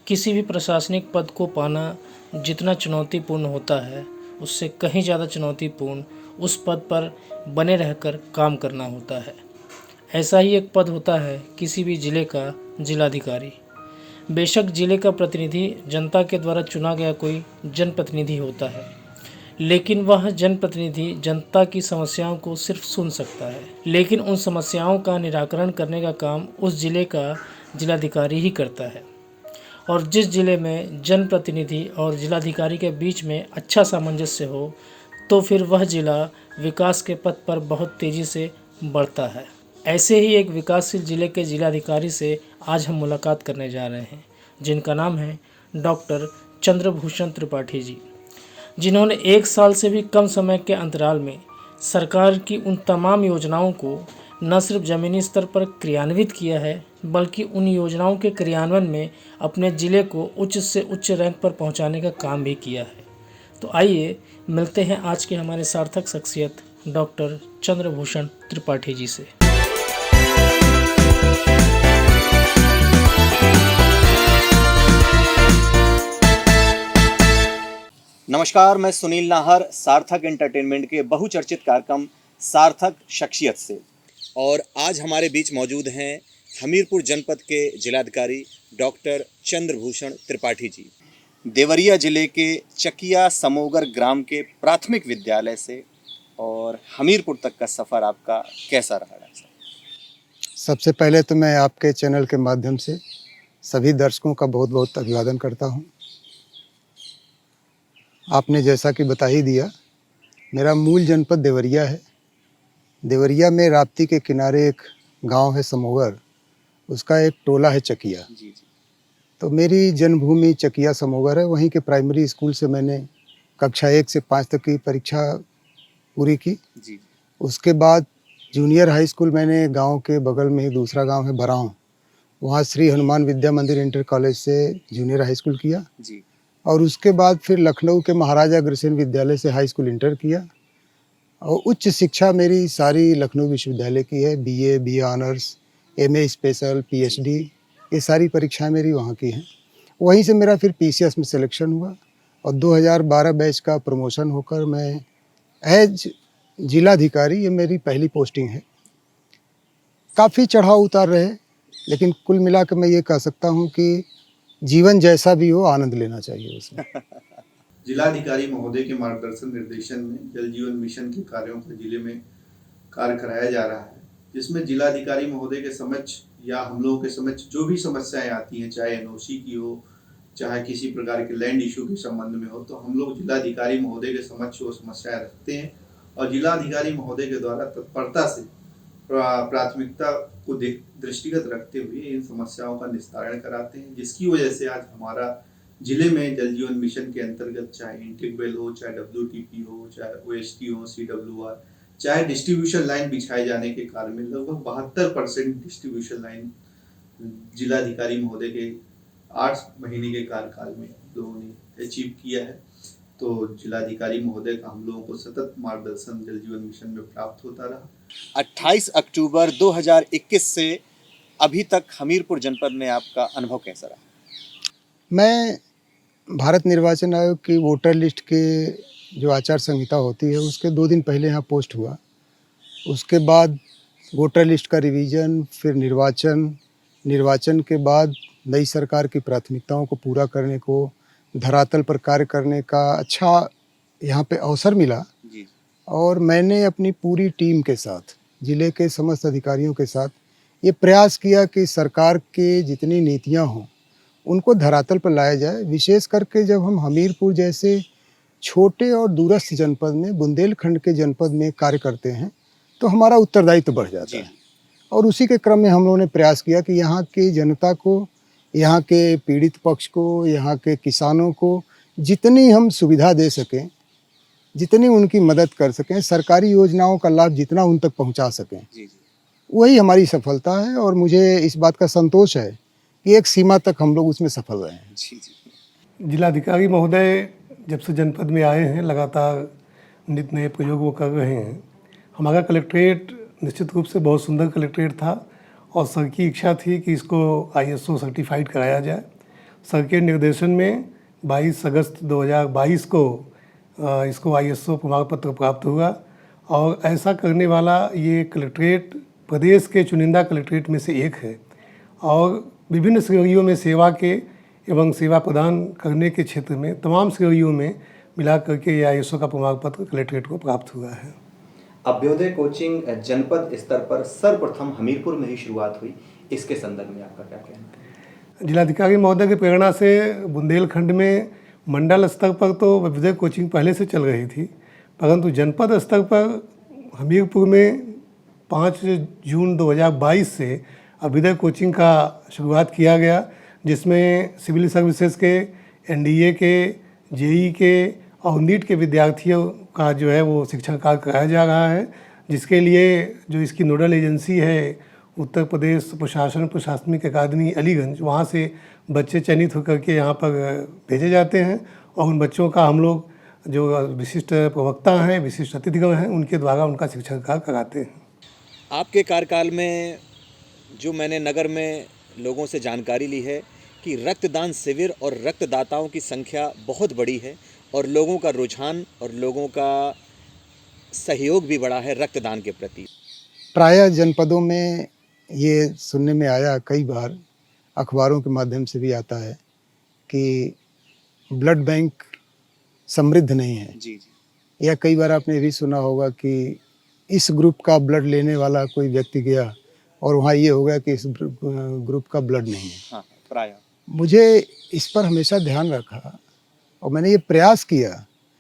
किसी भी प्रशासनिक पद को पाना जितना चुनौतीपूर्ण होता है, उससे कहीं ज़्यादा चुनौतीपूर्ण उस पद पर बने रहकर काम करना होता है। ऐसा ही एक पद होता है किसी भी ज़िले का जिलाधिकारी। बेशक ज़िले का प्रतिनिधि जनता के द्वारा चुना गया कोई जनप्रतिनिधि होता है, लेकिन वह जनप्रतिनिधि जनता की समस्याओं को सिर्फ सुन सकता है, लेकिन उन समस्याओं का निराकरण करने का काम उस ज़िले का जिलाधिकारी ही करता है। और जिस ज़िले में जनप्रतिनिधि और जिलाधिकारी के बीच में अच्छा सामंजस्य हो, तो फिर वह ज़िला विकास के पथ पर बहुत तेज़ी से बढ़ता है। ऐसे ही एक विकासशील ज़िले के जिलाधिकारी से आज हम मुलाकात करने जा रहे हैं, जिनका नाम है डॉक्टर चंद्रभूषण त्रिपाठी जी, जिन्होंने 1 साल से भी कम समय के अंतराल में सरकार की उन तमाम योजनाओं को न सिर्फ ज़मीनी स्तर पर क्रियान्वित किया है, बल्कि उन योजनाओं के क्रियान्वयन में अपने ज़िले को उच्च से उच्च रैंक पर पहुंचाने का काम भी किया है। तो आइए मिलते हैं आज के हमारे सार्थक शख्सियत डॉक्टर चंद्रभूषण त्रिपाठी जी से। नमस्कार, मैं सुनील नाहर, सार्थक एंटरटेनमेंट के बहुचर्चित कार्यक्रम सार्थक शख्सियत से। और आज हमारे बीच मौजूद हैं हमीरपुर जनपद के जिलाधिकारी डॉक्टर चंद्रभूषण त्रिपाठी जी। देवरिया जिले के चकिया समोगर ग्राम के प्राथमिक विद्यालय से और हमीरपुर तक का सफ़र आपका कैसा रहा है? सबसे पहले तो मैं आपके चैनल के माध्यम से सभी दर्शकों का बहुत बहुत अभिवादन करता हूं। आपने जैसा कि बता ही दिया, मेरा मूल जनपद देवरिया है। देवरिया में राप्ती के किनारे एक गांव है समोगर, उसका एक टोला है चकिया। जी। तो मेरी जन्मभूमि चकिया समोगर है। वहीं के प्राइमरी स्कूल से मैंने कक्षा 1 से 5 तक की परीक्षा पूरी की। जी। उसके बाद जूनियर हाई स्कूल मैंने गांव के बगल में ही दूसरा गांव है बराऊं, वहाँ श्री हनुमान विद्या मंदिर इंटर कॉलेज से जूनियर हाई स्कूल किया। जी। और उसके बाद फिर लखनऊ के महाराजा अग्रसेन विद्यालय से हाई स्कूल इंटर किया। और उच्च शिक्षा मेरी सारी लखनऊ विश्वविद्यालय की है। BA, BA honours, MA special, PhD, ये सारी परीक्षाएं मेरी वहाँ की हैं। वहीं से मेरा फिर पीसीएस में सिलेक्शन हुआ और 2012 बैच का प्रमोशन होकर मैं एज जिलाधिकारी, ये मेरी पहली पोस्टिंग है। काफ़ी चढ़ाव उतार रहे, लेकिन कुल मिला कर मैं ये कह सकता हूँ कि जीवन जैसा भी हो, आनंद लेना चाहिए उसमें। जिलाधिकारी महोदय के मार्गदर्शन निर्देशन में जल जीवन मिशन के कार्यों पर जिले में कार्य कराया जा रहा है, जिसमें जिलाधिकारी महोदय के समक्ष या हम लोगों के समक्ष जो भी समस्याएं आती हैं, चाहे एनओसी की हो, चाहे किसी प्रकार के लैंड इशू के संबंध में हो, तो हम लोग जिलाधिकारी महोदय के समक्ष वो समस्याएं रखते हैं और जिलाधिकारी महोदय के द्वारा तत्परता से प्राथमिकता को दृष्टिगत रखते हुए इन समस्याओं का निस्तारण कराते हैं, जिसकी वजह से आज हमारा जिले में जल जीवन मिशन के अंतर्गत चाहे इंटेक वेल हो, चाहे WTP हो, चाहे OST हो, CWR, चाहे डिस्ट्रीब्यूशन लाइन बिछाए जाने के कार्य में लगभग 72% डिस्ट्रीब्यूशन लाइन जिलाधिकारी महोदय के 8 महीने के कार्यकाल में लोगों ने अचीव किया है। तो जिलाधिकारी महोदय का हम लोगों को सतत मार्गदर्शन जल जीवन मिशन में प्राप्त होता रहा। 28 अक्टूबर 2021 से अभी तक हमीरपुर जनपद में आपका अनुभव कैसा रहा? मैं भारत निर्वाचन आयोग की वोटर लिस्ट के जो आचार संहिता होती है, उसके 2 दिन पहले यहाँ पोस्ट हुआ। उसके बाद वोटर लिस्ट का रिवीजन, फिर निर्वाचन के बाद नई सरकार की प्राथमिकताओं को पूरा करने को, धरातल पर कार्य करने का अच्छा यहाँ पे अवसर मिला। जी। और मैंने अपनी पूरी टीम के साथ, जिले के समस्त अधिकारियों के साथ ये प्रयास किया कि सरकार के जितनी नीतियाँ हों उनको धरातल पर लाया जाए। विशेष करके जब हम हमीरपुर जैसे छोटे और दूरस्थ जनपद में, बुंदेलखंड के जनपद में कार्य करते हैं, तो हमारा उत्तरदायित्व बढ़ जाता है। और उसी के क्रम में हम लोगों ने प्रयास किया कि यहाँ की जनता को, यहाँ के पीड़ित पक्ष को, यहाँ के किसानों को जितनी हम सुविधा दे सकें, जितनी उनकी मदद कर सकें, सरकारी योजनाओं का लाभ जितना उन तक पहुँचा सकें, वही हमारी सफलता है। और मुझे इस बात का संतोष है कि एक सीमा तक हम लोग उसमें सफल रहे हैं। जिलाधिकारी महोदय जब से जनपद में आए हैं, लगातार नित नए प्रयोग वो कर रहे हैं। हमारा कलेक्ट्रेट निश्चित रूप से बहुत सुंदर कलेक्ट्रेट था और सर की इच्छा थी कि इसको ISO सर्टिफाइड कराया जाए। सर के निर्देशन में 22 अगस्त 2022 को इसको ISO प्रमाण पत्र प्राप्त हुआ और ऐसा करने वाला ये कलेक्ट्रेट प्रदेश के चुनिंदा कलेक्ट्रेट में से एक है और विभिन्न श्रेणियों में सेवा के एवं सेवा प्रदान करने के क्षेत्र में तमाम श्रेणियों में मिला करके यह ISO का प्रमाण पत्र कलेक्ट्रेट को प्राप्त हुआ है। अभ्युदय कोचिंग जनपद स्तर पर सर्वप्रथम हमीरपुर में ही शुरुआत हुई, इसके संदर्भ में आपका क्या कहना है? जिलाधिकारी महोदय की प्रेरणा से बुंदेलखंड में मंडल स्तर पर तो अभ्युदय कोचिंग पहले से चल रही थी, परंतु जनपद स्तर पर हमीरपुर में 5 जून 2022 से अभ्युदय कोचिंग का शुरुआत किया गया, जिसमें सिविल सर्विसेज के, NDA के, JEE के और नीट के विद्यार्थियों का जो है वो शिक्षण कार्य कराया जा रहा है, जिसके लिए जो इसकी नोडल एजेंसी है उत्तर प्रदेश प्रशासनिक अकादमी अलीगंज, वहाँ से बच्चे चयनित होकर के यहाँ पर भेजे जाते हैं और उन बच्चों का हम लोग जो विशिष्ट प्रवक्ता हैं, विशिष्ट अतिथिगण हैं, उनके द्वारा उनका शिक्षण कार्य कराते हैं। आपके कार्यकाल में जो मैंने नगर में लोगों से जानकारी ली है कि रक्तदान शिविर और रक्तदाताओं की संख्या बहुत बड़ी है और लोगों का रुझान और लोगों का सहयोग भी बढ़ा है रक्तदान के प्रति। प्रायः जनपदों में ये सुनने में आया, कई बार अखबारों के माध्यम से भी आता है कि ब्लड बैंक समृद्ध नहीं है। जी जी। या कई बार आपने ये भी सुना होगा कि इस ग्रुप का ब्लड लेने वाला कोई व्यक्ति गया और वहाँ ये हो गया कि इस ग्रुप का ब्लड नहीं है। हाँ, प्रायः मुझे इस पर हमेशा ध्यान रखा और मैंने ये प्रयास किया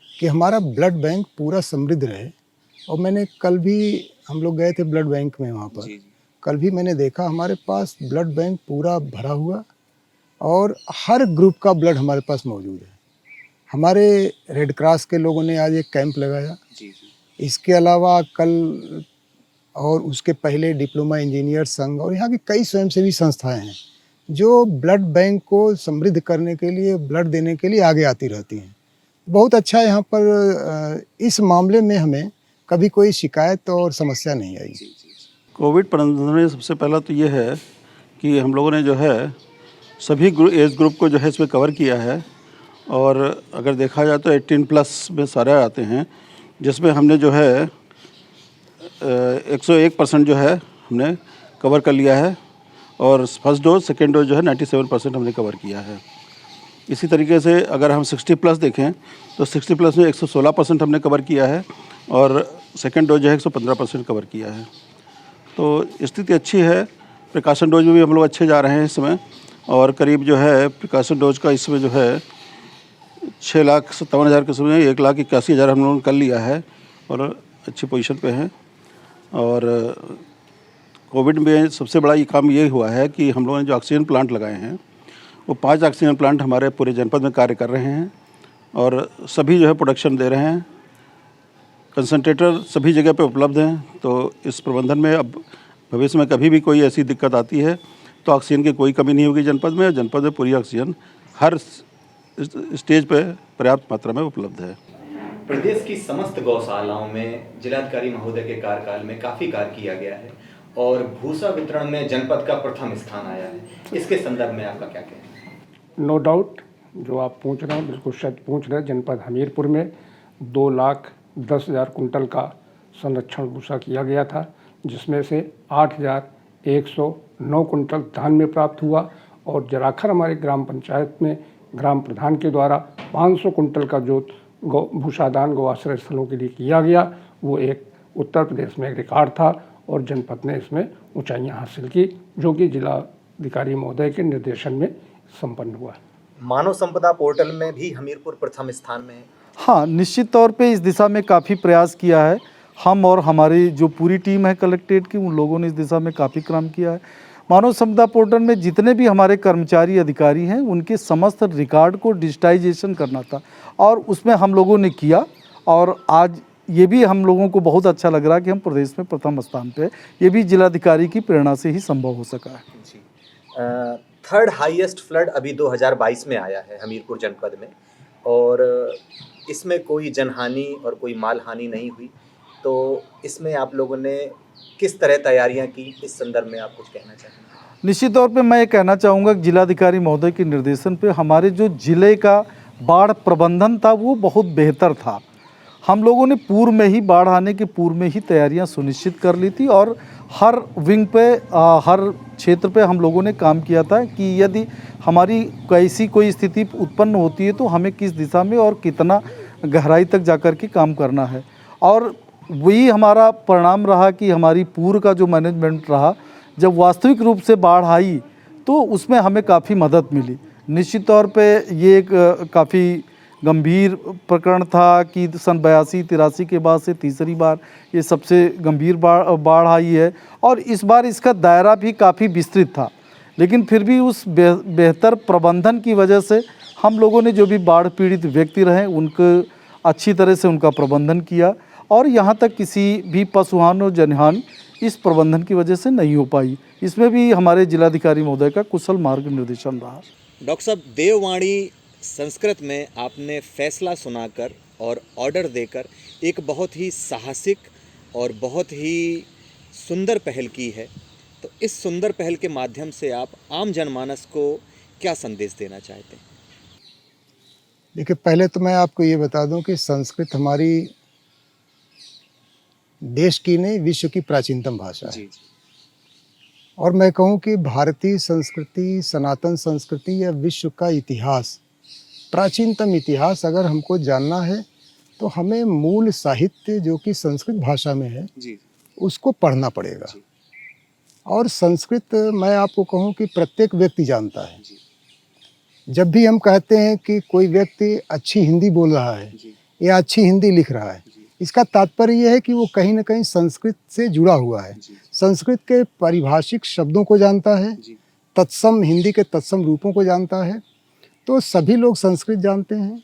कि हमारा ब्लड बैंक पूरा समृद्ध रहे। और मैंने कल भी, हम लोग गए थे ब्लड बैंक में वहाँ पर, कल भी मैंने देखा हमारे पास ब्लड बैंक पूरा भरा हुआ और हर ग्रुप का ब्लड हमारे पास मौजूद है। हमारे रेड क्रॉस के लोगों ने आज एक कैंप लगाया। इसके अलावा कल और उसके पहले डिप्लोमा इंजीनियर संघ और यहाँ की कई स्वयंसेवी संस्थाएं हैं जो ब्लड बैंक को समृद्ध करने के लिए, ब्लड देने के लिए आगे आती रहती हैं। बहुत अच्छा यहाँ पर इस मामले में हमें कभी कोई शिकायत और समस्या नहीं आई। कोविड प्रबंधन में सबसे पहला तो ये है कि हम लोगों ने जो है सभी एज ग्रुप को जो है इसमें कवर किया है और अगर देखा जाए तो 18+ में सारे आते हैं, जिसमें हमने जो है 101% जो है हमने कवर कर लिया है और फर्स्ट डोज सेकेंड डोज जो है 97% हमने कवर किया है। इसी तरीके से अगर हम 60+ देखें तो 60+ में 116% हमने कवर किया है और सेकेंड डोज जो है 115% कवर किया है। तो स्थिति अच्छी है। प्रिकॉशन डोज में भी हम लोग अच्छे जा रहे हैं इस समय और करीब जो है प्रिकॉशन डोज का इसमें जो है 6,57,000 के समय 1,81,000 हम लोगों ने कर लिया है और अच्छी पोजीशन पे हैं। और कोविड में सबसे बड़ा ये काम ये हुआ है कि हम लोगों ने जो ऑक्सीजन प्लांट लगाए हैं वो 5 ऑक्सीजन प्लांट हमारे पूरे जनपद में कार्य कर रहे हैं और सभी जो है प्रोडक्शन दे रहे हैं। कंसंट्रेटर सभी जगह पे उपलब्ध हैं। तो इस प्रबंधन में अब भविष्य में कभी भी कोई ऐसी दिक्कत आती है तो ऑक्सीजन की कोई कमी नहीं होगी जनपद में। जनपद में पूरी ऑक्सीजन हर स्टेज पे पर्याप्त मात्रा में उपलब्ध है। प्रदेश की समस्त गौशालाओं में जिलाधिकारी महोदय के कार्यकाल में काफ़ी कार्य किया गया है और भूसा वितरण में जनपद का प्रथम स्थान आया है, इसके संदर्भ में आपका क्या कहना है? नो डाउट जो आप पूछ रहे हैं बिल्कुल सच पूछ रहे हैं। जनपद हमीरपुर में 2,10,000 कुंटल का संरक्षण भूसा किया गया था, जिसमें से 8,109 कुंटल धान में प्राप्त हुआ और जराखर हमारे ग्राम पंचायत में ग्राम प्रधान के द्वारा 500 कुंटल का जो भूसादान गौ आश्रय स्थलों के लिए किया गया, वो एक उत्तर प्रदेश में एक रिकॉर्ड था और जनपद ने इसमें ऊंचाइयां हासिल की, जो कि जिलाधिकारी महोदय के निर्देशन में संपन्न हुआ। मानव संपदा पोर्टल में भी हमीरपुर प्रथम स्थान में है। हाँ, निश्चित तौर पे इस दिशा में काफ़ी प्रयास किया है। हम और हमारी जो पूरी टीम है कलेक्ट्रेट की, उन लोगों ने इस दिशा में काफ़ी काम किया है। मानव संपदा पोर्टल में जितने भी हमारे कर्मचारी अधिकारी हैं उनके समस्त रिकॉर्ड को डिजिटाइजेशन करना था और उसमें हम लोगों ने किया और आज ये भी हम लोगों को बहुत अच्छा लग रहा है कि हम प्रदेश में प्रथम स्थान पे, ये भी जिलाधिकारी की प्रेरणा से ही संभव हो सका है। जी। थर्ड हाईएस्ट फ्लड अभी 2022 में आया है हमीरपुर जनपद में और इसमें कोई जनहानि और कोई माल हानि नहीं हुई, तो इसमें आप लोगों ने किस तरह तैयारियां की, इस संदर्भ में आप कुछ कहना चाहेंगे? निश्चित तौर पे मैं ये कहना चाहूँगा कि जिलाधिकारी महोदय के निर्देशन पे हमारे जो ज़िले का बाढ़ प्रबंधन था वो बहुत बेहतर था। हम लोगों ने पूर्व में ही, बाढ़ आने के पूर्व में ही तैयारियां सुनिश्चित कर ली थी और हर विंग पे, हर क्षेत्र पे हम लोगों ने काम किया था कि यदि हमारी कैसी कोई स्थिति उत्पन्न होती है तो हमें किस दिशा में और कितना गहराई तक जाकर के काम करना है। और वही हमारा परिणाम रहा कि हमारी पूर्व का जो मैनेजमेंट रहा, जब वास्तविक रूप से बाढ़ आई तो उसमें हमें काफ़ी मदद मिली। निश्चित तौर पे ये एक काफ़ी गंभीर प्रकरण था कि सन 82-83 के बाद से तीसरी बार ये सबसे गंभीर बाढ़ आई है और इस बार इसका दायरा भी काफ़ी विस्तृत था, लेकिन फिर भी उस बेहतर प्रबंधन की वजह से हम लोगों ने जो भी बाढ़ पीड़ित व्यक्ति रहे उनको अच्छी तरह से उनका प्रबंधन किया और यहाँ तक किसी भी पशुहानि और जनहानि इस प्रबंधन की वजह से नहीं हो पाई। इसमें भी हमारे जिलाधिकारी महोदय का कुशल मार्गनिर्देशन रहा। डॉक्टर साहब, देववाणी संस्कृत में आपने फैसला सुनाकर और ऑर्डर देकर एक बहुत ही साहसिक और बहुत ही सुंदर पहल की है, तो इस सुंदर पहल के माध्यम से आप आम जनमानस को क्या संदेश देना चाहते हैं? देखिए, पहले तो मैं आपको ये बता दूं कि संस्कृत हमारी देश की नहीं, विश्व की प्राचीनतम भाषा है। और मैं कहूं कि भारतीय संस्कृति, सनातन संस्कृति या विश्व का इतिहास, प्राचीनतम इतिहास अगर हमको जानना है तो हमें मूल साहित्य जो कि संस्कृत भाषा में है उसको पढ़ना पड़ेगा। और संस्कृत मैं आपको कहूं कि प्रत्येक व्यक्ति जानता है। जब भी हम कहते हैं कि कोई व्यक्ति अच्छी हिंदी बोल रहा है या अच्छी हिंदी लिख रहा है, इसका तात्पर्य यह है कि वो कहीं ना कहीं संस्कृत से जुड़ा हुआ है, संस्कृत के पारिभाषिक शब्दों को जानता है, तत्सम हिंदी के तत्सम रूपों को जानता है। तो सभी लोग संस्कृत जानते हैं।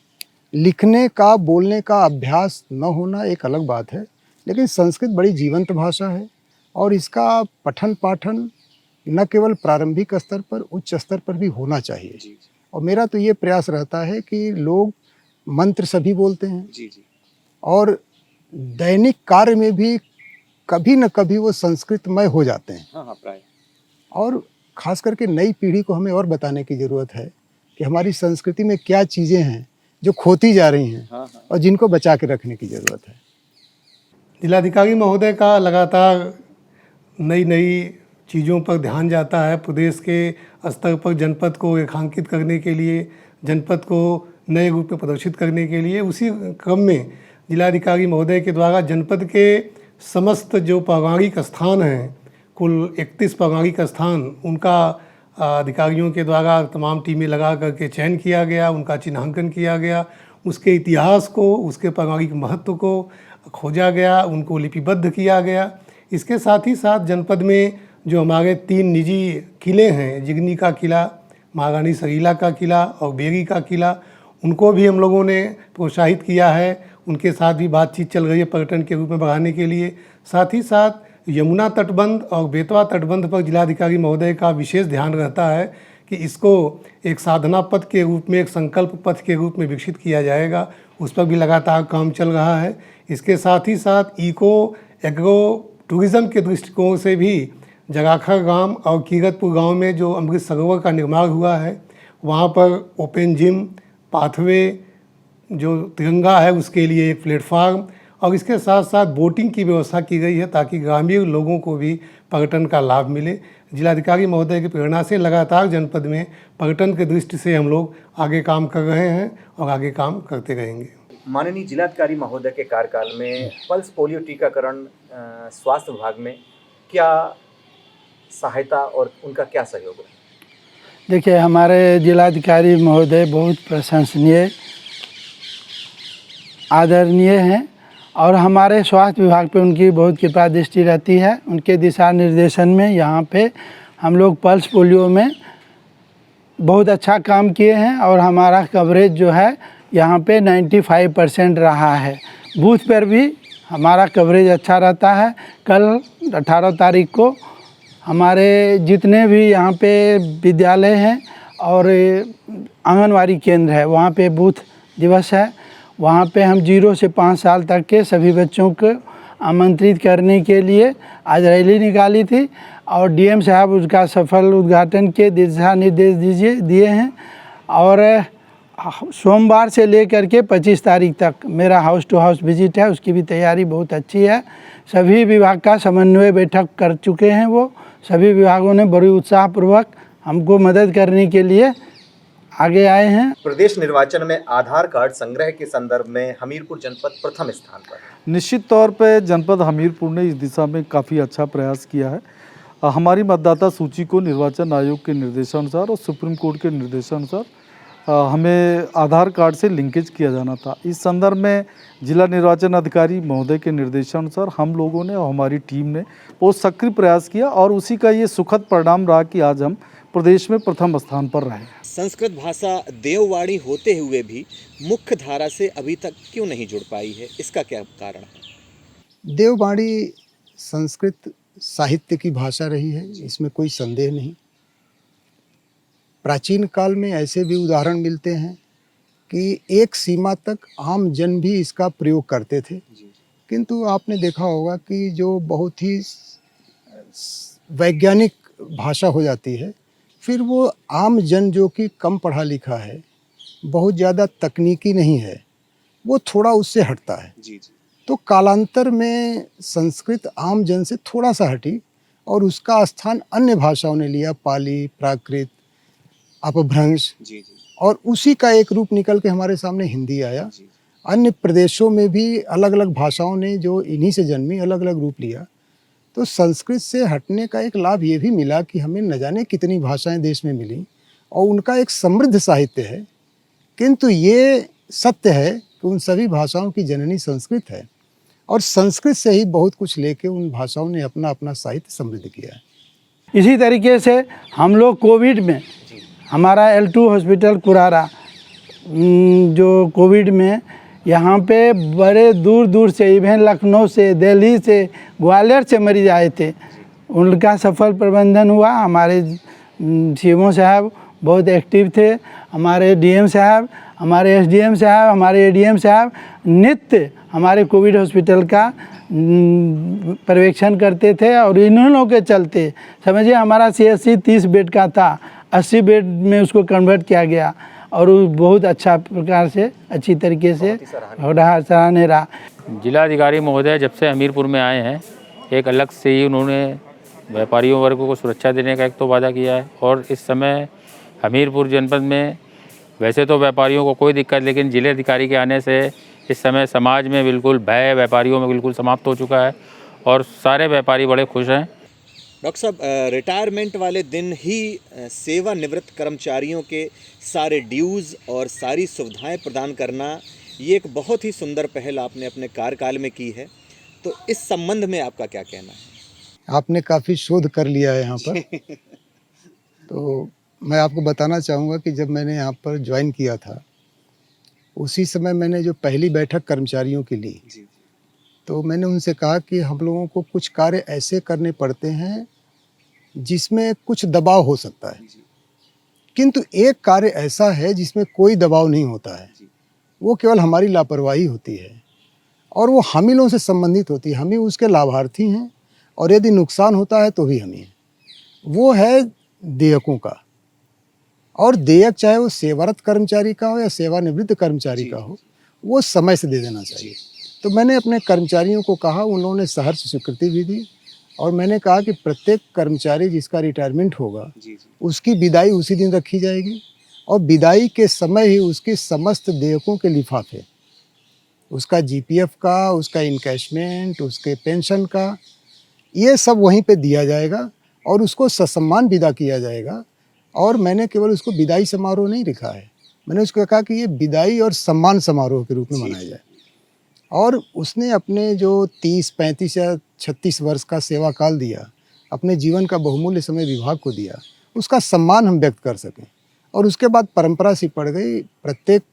लिखने का, बोलने का अभ्यास न होना एक अलग बात है, लेकिन संस्कृत बड़ी जीवंत भाषा है और इसका पठन पाठन न केवल प्रारंभिक स्तर पर, उच्च स्तर पर भी होना चाहिए। और मेरा तो ये प्रयास रहता है कि लोग मंत्र सभी बोलते हैं और दैनिक कार्य में भी कभी न कभी वो संस्कृतमय हो जाते हैं। प्राय। और खास करके नई पीढ़ी को हमें और बताने की ज़रूरत है कि हमारी संस्कृति में क्या चीज़ें हैं जो खोती जा रही हैं और जिनको बचा के रखने की ज़रूरत है। जिलाधिकारी महोदय का लगातार नई नई चीज़ों पर ध्यान जाता है। प्रदेश के स्तर पर जनपद को रेखांकित करने के लिए, जनपद को नए रूप में प्रदर्शित करने के लिए, उसी क्रम में जिलाधिकारी महोदय के द्वारा जनपद के समस्त जो पौराणिक स्थान हैं, कुल 31 पौराणिक स्थान, उनका अधिकारियों के द्वारा तमाम टीमें लगा करके चयन किया गया, उनका चिन्हांकन किया गया, उसके इतिहास को, उसके पौराणिक महत्व को खोजा गया, उनको लिपिबद्ध किया गया। इसके साथ ही साथ जनपद में जो हमारे 3 निजी किले हैं, जिगनी का किला, महारानी सरीला का किला और बेरी का किला, उनको भी हम लोगों ने प्रोत्साहित किया है। उनके साथ भी बातचीत चल रही है पर्यटन के रूप में बढ़ाने के लिए। साथ ही साथ यमुना तटबंध और बेतवा तटबंध पर जिलाधिकारी महोदय का विशेष ध्यान रहता है कि इसको एक साधना पथ के रूप में, एक संकल्प पथ के रूप में विकसित किया जाएगा। उस पर भी लगातार काम चल रहा है। इसके साथ ही साथ इको एग्रो टूरिज़्म के दृष्टिकोण से भी जगाखर गांव और कीरतपुर गांव में जो अमृत सरोवर का निर्माण हुआ है, वहां पर ओपन जिम, पाथवे, जो तिरंगा है उसके लिए एक प्लेटफार्म और इसके साथ साथ बोटिंग की व्यवस्था की गई है ताकि ग्रामीण लोगों को भी पर्यटन का लाभ मिले। जिलाधिकारी महोदय की प्रेरणा से लगातार जनपद में पर्यटन की दृष्टि से हम लोग आगे काम कर रहे हैं और आगे काम करते रहेंगे। माननीय जिलाधिकारी महोदय के कार्यकाल में पल्स पोलियो टीकाकरण स्वास्थ्य विभाग में क्या सहायता और उनका क्या सहयोग है? देखिए, हमारे जिलाधिकारी महोदय बहुत प्रशंसनीय, आदरणीय हैं और हमारे स्वास्थ्य विभाग पे उनकी बहुत कृपा दृष्टि रहती है। उनके दिशा निर्देशन में यहाँ पे हम लोग पल्स पोलियो में बहुत अच्छा काम किए हैं और हमारा कवरेज जो है यहाँ पे 95% रहा है। बूथ पर भी हमारा कवरेज अच्छा रहता है। कल 18 तारीख को हमारे जितने भी यहाँ पे विद्यालय हैं और आंगनवाड़ी केंद्र है, वहाँ पे बूथ दिवस है। वहाँ पे हम 0 से 5 साल तक के सभी बच्चों को आमंत्रित करने के लिए आज रैली निकाली थी और डीएम साहब उसका सफल उद्घाटन के दिशा निर्देश दिए हैं। और सोमवार से लेकर के 25 तारीख तक मेरा हाउस टू हाउस विजिट है, उसकी भी तैयारी बहुत अच्छी है। सभी विभाग का समन्वय बैठक कर चुके हैं। वो सभी विभागों ने बड़ी उत्साहपूर्वक हमको मदद करने के लिए आगे आए हैं। प्रदेश निर्वाचन में आधार कार्ड संग्रह के संदर्भ में हमीरपुर जनपद प्रथम स्थान पर है। निश्चित तौर पे जनपद हमीरपुर ने इस दिशा में काफ़ी अच्छा प्रयास किया है। हमारी मतदाता सूची को निर्वाचन आयोग के निर्देशानुसार और सुप्रीम कोर्ट के निर्देशानुसार हमें आधार कार्ड से लिंकेज किया जाना था। इस संदर्भ में जिला निर्वाचन अधिकारी महोदय के निर्देशानुसार हम लोगों ने और हमारी टीम ने बहुत सक्रिय प्रयास किया और उसी का ये सुखद परिणाम रहा कि आज हम प्रदेश में प्रथम स्थान पर रहे। संस्कृत भाषा देववाणी होते हुए भी मुख्य धारा से अभी तक क्यों नहीं जुड़ पाई है, इसका क्या कारण है? देववाणी संस्कृत साहित्य की भाषा रही है, इसमें कोई संदेह नहीं। प्राचीन काल में ऐसे भी उदाहरण मिलते हैं कि एक सीमा तक आम जन भी इसका प्रयोग करते थे, किंतु आपने देखा होगा कि जो बहुत ही वैज्ञानिक भाषा हो जाती है, फिर वो आम जन जो कि कम पढ़ा लिखा है, बहुत ज़्यादा तकनीकी नहीं है, वो थोड़ा उससे हटता है। तो कालांतर में संस्कृत आम जन से थोड़ा सा हटी और उसका स्थान अन्य भाषाओं ने लिया, पाली, प्राकृत, अपभ्रंश, और उसी का एक रूप निकल के हमारे सामने हिंदी आया। अन्य प्रदेशों में भी अलग अलग भाषाओं ने जो इन्हीं से जन्मी अलग अलग रूप लिया। तो संस्कृत से हटने का एक लाभ ये भी मिला कि हमें न जाने कितनी भाषाएं देश में मिली और उनका एक समृद्ध साहित्य है, किंतु ये सत्य है कि उन सभी भाषाओं की जननी संस्कृत है और संस्कृत से ही बहुत कुछ लेके उन भाषाओं ने अपना अपना साहित्य समृद्ध किया है। इसी तरीके से हम लोग कोविड में हमारा L2 हॉस्पिटल कुरारा, जो कोविड में यहाँ पे बड़े दूर दूर से, इवन लखनऊ से, दिल्ली से, ग्वालियर से मरीज आए थे, उनका सफल प्रबंधन हुआ। हमारे CMO साहब बहुत एक्टिव थे, हमारे DM साहब, हमारे SDM साहब, हमारे ADM साहब नित्य हमारे कोविड हॉस्पिटल का पर्यवेक्षण करते थे और इन्होंने के चलते समझिए हमारा CSC 30 बेड का था, 80 बेड में उसको कन्वर्ट किया गया और वो बहुत अच्छा प्रकार से अच्छी तरीके से सराहनीय रहा। जिलाधिकारी महोदय जब से हमीरपुर में आए हैं, एक अलग से ही उन्होंने व्यापारियों वर्ग को सुरक्षा देने का एक तो वादा किया है और इस समय हमीरपुर जनपद में वैसे तो व्यापारियों को कोई दिक्कत, लेकिन जिलाधिकारी के आने से इस समय समाज में बिल्कुल भय व्यापारियों में बिल्कुल समाप्त हो चुका है और सारे व्यापारी बड़े खुश हैं। डॉक्टर साहब, रिटायरमेंट वाले दिन ही सेवानिवृत्त कर्मचारियों के सारे ड्यूज़ और सारी सुविधाएं प्रदान करना, ये एक बहुत ही सुंदर पहल आपने अपने कार्यकाल में की है, तो इस संबंध में आपका क्या कहना है? आपने काफ़ी शोध कर लिया है यहाँ पर। तो मैं आपको बताना चाहूँगा कि जब मैंने यहाँ पर ज्वाइन किया था, उसी समय मैंने जो पहली बैठक कर्मचारियों की ली, तो मैंने उनसे कहा कि हम लोगों को कुछ कार्य ऐसे करने पड़ते हैं जिसमें कुछ दबाव हो सकता है, किंतु एक कार्य ऐसा है जिसमें कोई दबाव नहीं होता है, वो केवल हमारी लापरवाही होती है और वो हम ही लोगों से संबंधित होती है। हम ही उसके लाभार्थी हैं और यदि नुकसान होता है तो भी हम ही हैं। वो है देयकों का, और देयक चाहे वो सेवारत कर्मचारी का हो या सेवानिवृत्त कर्मचारी का हो, वो समय से दे देना चाहिए। तो मैंने अपने कर्मचारियों को कहा, उन लोगों ने सहर्ष स्वीकृति भी दी और मैंने कहा कि प्रत्येक कर्मचारी जिसका रिटायरमेंट होगा उसकी विदाई उसी दिन रखी जाएगी और विदाई के समय ही उसके समस्त देयकों के लिफाफे, उसका GPF का, उसका इनकैशमेंट, उसके पेंशन का, ये सब वहीं पे दिया जाएगा और उसको ससम्मान विदा किया जाएगा। और मैंने केवल उसको विदाई समारोह नहीं लिखा है, मैंने उसको कहा कि ये विदाई और सम्मान समारोह के रूप में मनाया जाए। और उसने अपने जो 30, 35 या 36 वर्ष का सेवा काल दिया, अपने जीवन का बहुमूल्य समय विभाग को दिया, उसका सम्मान हम व्यक्त कर सकें। और उसके बाद परंपरा सी पड़ गई, प्रत्येक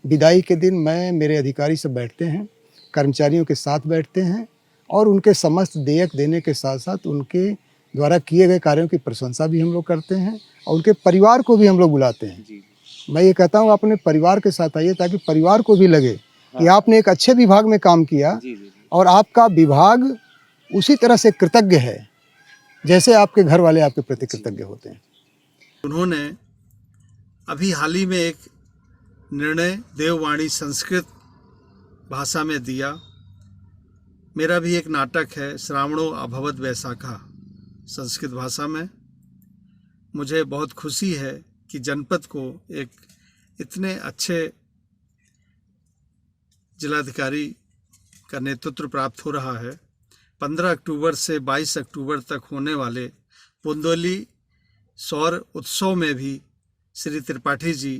विदाई के दिन मैं, मेरे अधिकारी सब बैठते हैं, कर्मचारियों के साथ बैठते हैं और उनके समस्त देयक देने के साथ साथ उनके द्वारा किए गए कार्यों की प्रशंसा भी हम लोग करते हैं और उनके परिवार को भी हम लोग बुलाते हैं। मैं ये कहता हूँ अपने परिवार के साथ आइए ताकि परिवार को भी लगे कि आपने एक अच्छे विभाग में काम किया और आपका विभाग उसी तरह से कृतज्ञ है जैसे आपके घर वाले आपके प्रति कृतज्ञ होते हैं। उन्होंने अभी हाल ही में एक निर्णय देववाणी संस्कृत भाषा में दिया। मेरा भी एक नाटक है श्रावणो अभवत वैशाखा संस्कृत भाषा में। मुझे बहुत खुशी है कि जनपद को एक इतने अच्छे जिलाधिकारी का नेतृत्व प्राप्त हो रहा है। 15 अक्टूबर से 22 अक्टूबर तक होने वाले पुंदोली सौर उत्सव में भी श्री त्रिपाठी जी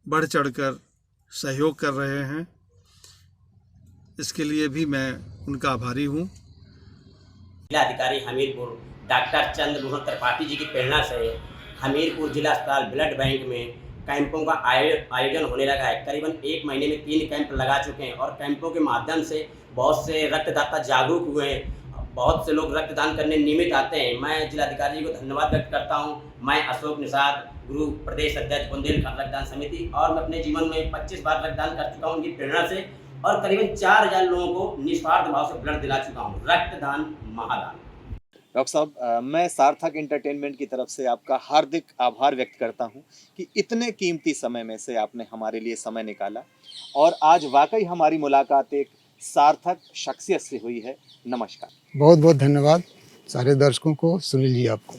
बढ़ चढ़कर सहयोग कर रहे हैं। इसके लिए भी मैं उनका आभारी हूँ। जिलाधिकारी हमीरपुर डॉक्टर चंद्रमोहन त्रिपाठी जी की प्रेरणा से हमीरपुर जिला अस्पताल ब्लड बैंक में कैंपों का आयोजन होने लगा है। करीबन 1 महीने में 3 कैंप लगा चुके हैं और कैंपों के माध्यम से बहुत से रक्तदाता जागरूक हुए हैं। बहुत से लोग रक्तदान करने नियमित आते हैं। मैं जिलाधिकारी जी को धन्यवाद व्यक्त करता हूं। मैं अशोक निषाद, गुरु प्रदेश अध्यक्ष बुंदेलखंड रक्तदान समिति, और मैं अपने जीवन में 25 बार रक्तदान कर चुका हूँ उनकी प्रेरणा से, और करीबन 4000 लोगों को निस्वार्थ भाव से ब्लड दिला चुका हूँ। रक्तदान महादान। डॉक्टर साहब, मैं सार्थक एंटरटेनमेंट की तरफ से आपका हार्दिक आभार व्यक्त करता हूं कि इतने कीमती समय में से आपने हमारे लिए समय निकाला और आज वाकई हमारी मुलाकात एक सार्थक शख्सियत से हुई है। नमस्कार। बहुत बहुत धन्यवाद सारे दर्शकों को, सुनील जी आपको।